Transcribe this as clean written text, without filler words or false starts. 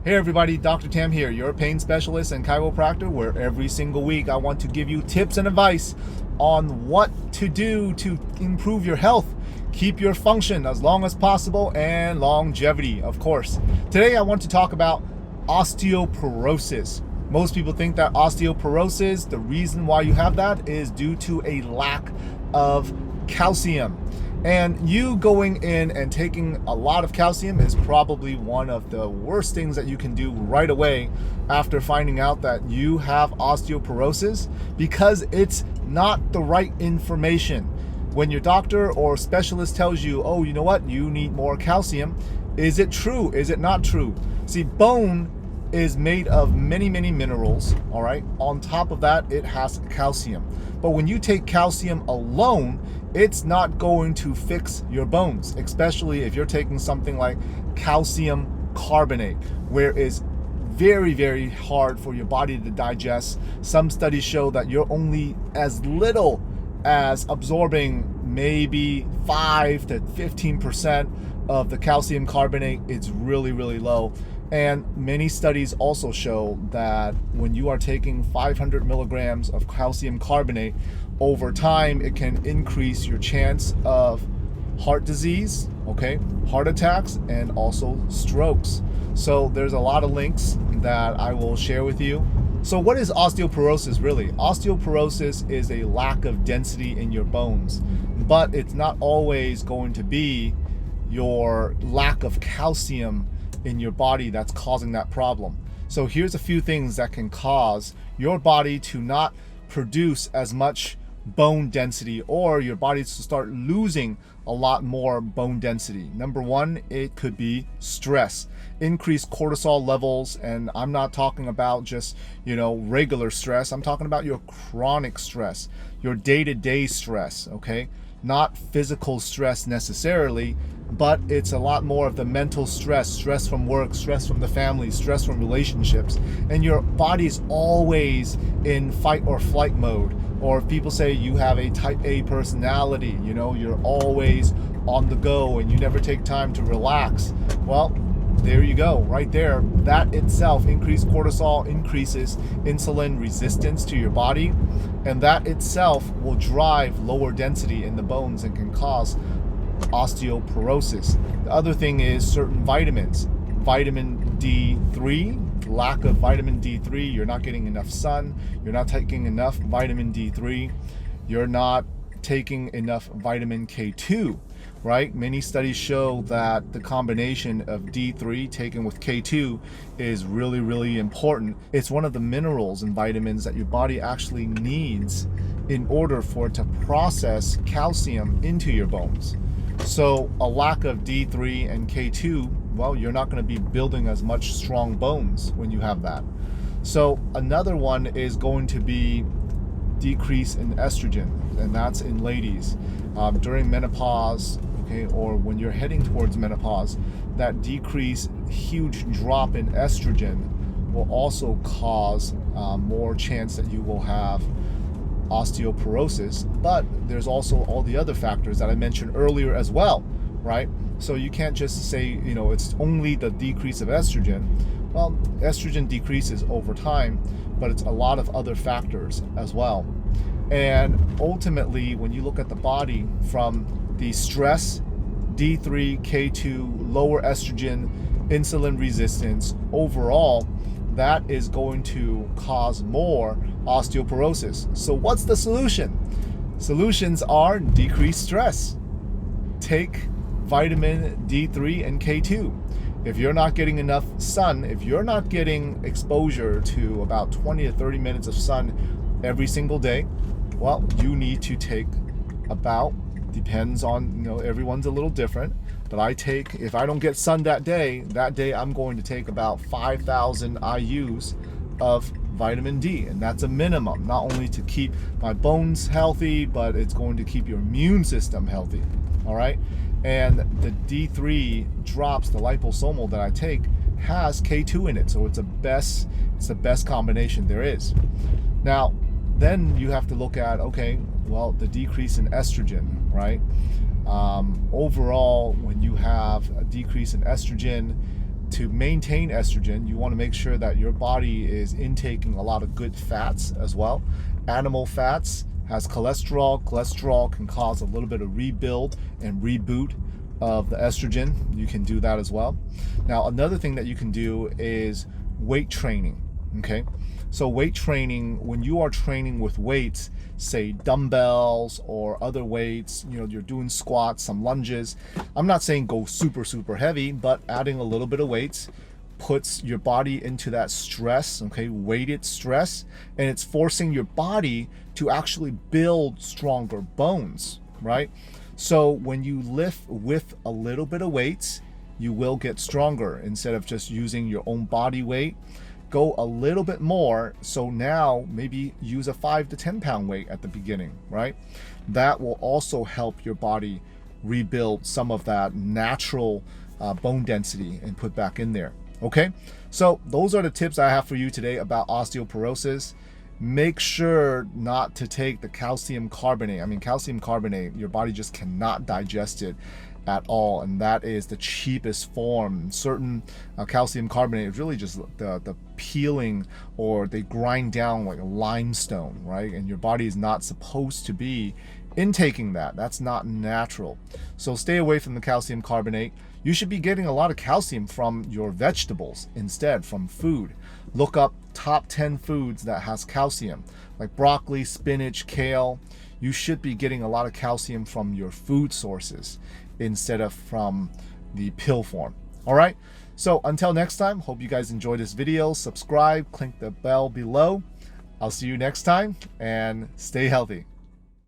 Hey everybody, Dr. Tam here, your pain specialist and chiropractor, where every single week I want to give you tips and advice on what to do to improve your health, keep your function as long as possible, and longevity, of course. Today I want to talk about osteoporosis. Most people think that osteoporosis, the reason why you have that is due to a lack of calcium. And you going in and taking a lot of calcium is probably one of the worst things that you can do right away after finding out that you have osteoporosis, because it's not the right information. When your doctor or specialist tells you, oh, you know what, you need more calcium, is it true? Is it not true? See, bone is made of many minerals, all right? On top of that, it has calcium. But when you take calcium alone, it's not going to fix your bones, especially if you're taking something like calcium carbonate, where it's very hard for your body to digest. Some studies show that you're only as little as absorbing maybe 5 to 15% of the calcium carbonate. It's really low. And many studies also show that when you are taking 500 milligrams of calcium carbonate, over time it can increase your chance of heart disease, okay, heart attacks, and also strokes. So there's a lot of links that I will share with you. So what is osteoporosis really? Osteoporosis is a lack of density in your bones, but it's not always going to be your lack of calcium in your body that's causing that problem. So here's a few things that can cause your body to not produce as much bone density, or your body to start losing a lot more bone density. Number one, it could be stress, increased cortisol levels. And I'm not talking about just, regular stress. I'm talking about your chronic stress, your day-to-day stress, okay? Not physical stress necessarily, but it's a lot more of the mental stress from work, stress from the family, stress from relationships. And your body's always in fight or flight mode. Or if people say you have a type A personality, you're always on the go and you never take time to relax. Well, there you go, right there. That itself, increased cortisol, increases insulin resistance to your body, and that itself will drive lower density in the bones and can cause osteoporosis. The other thing is certain vitamins. Vitamin D3, lack of vitamin D3, you're not getting enough sun, you're not taking enough vitamin D3, you're not taking enough vitamin K2, right? Many studies show that the combination of D3 taken with K2 is really important. It's one of the minerals and vitamins that your body actually needs in order for it to process calcium into your bones. So a lack of D3 and K2, well, you're not going to be building as much strong bones when you have that. So another one is going to be decrease in estrogen, and that's in ladies. During menopause, okay, or when you're heading towards menopause, that decrease, huge drop in estrogen will also cause more chance that you will have osteoporosis. But there's also all the other factors that I mentioned earlier as well, right? So you can't just say, it's only the decrease of estrogen. Well, estrogen decreases over time, but it's a lot of other factors as well. And ultimately, when you look at the body from the stress, D3, K2, lower estrogen, insulin resistance, overall, that is going to cause more osteoporosis. So what's the solution? Solutions are decreased stress. Take vitamin D3 and K2. If you're not getting enough sun, if you're not getting exposure to about 20 to 30 minutes of sun every single day, well, you need to take about, depends on, everyone's a little different, but if I don't get sun that day I'm going to take about 5,000 IUs of vitamin D, and that's a minimum, not only to keep my bones healthy, but it's going to keep your immune system healthy, all right? And the D3 drops, the liposomal that I take, has K2 in it, so it's the best combination there is. Now, then you have to look at, okay, well, the decrease in estrogen, right? Overall, when you have a decrease in estrogen, to maintain estrogen, you want to make sure that your body is intaking a lot of good fats as well. Animal fats has cholesterol. Cholesterol can cause a little bit of rebuild and reboot of the estrogen. You can do that as well. Now, another thing that you can do is weight training. Okay, so weight training, when you are training with weights, say dumbbells or other weights, you know, you're doing squats, some lunges. I'm not saying go super heavy, but adding a little bit of weights puts your body into that stress, okay, weighted stress, and it's forcing your body to actually build stronger bones, right? So when you lift with a little bit of weights, you will get stronger. Instead of just using your own body weight, go a little bit more. So now maybe use a 5 to 10 pound weight at the beginning, right? That will also help your body rebuild some of that natural bone density and put back in there. Okay, so those are the tips I have for you today about osteoporosis. Make sure not to take the calcium carbonate. I mean, calcium carbonate, your body just cannot digest it at all, and that is the cheapest form. Certain calcium carbonate is really just the peeling, or they grind down like limestone, right? And your body is not supposed to be intaking that. That's not natural. So stay away from the calcium carbonate. You should be getting a lot of calcium from your vegetables instead, from food. Look up top 10 foods that has calcium, like broccoli, spinach, kale. You should be getting a lot of calcium from your food sources instead of from the pill form. All right, so until next time, hope you guys enjoyed this video. Subscribe, click the bell below. I'll see you next time, and stay healthy.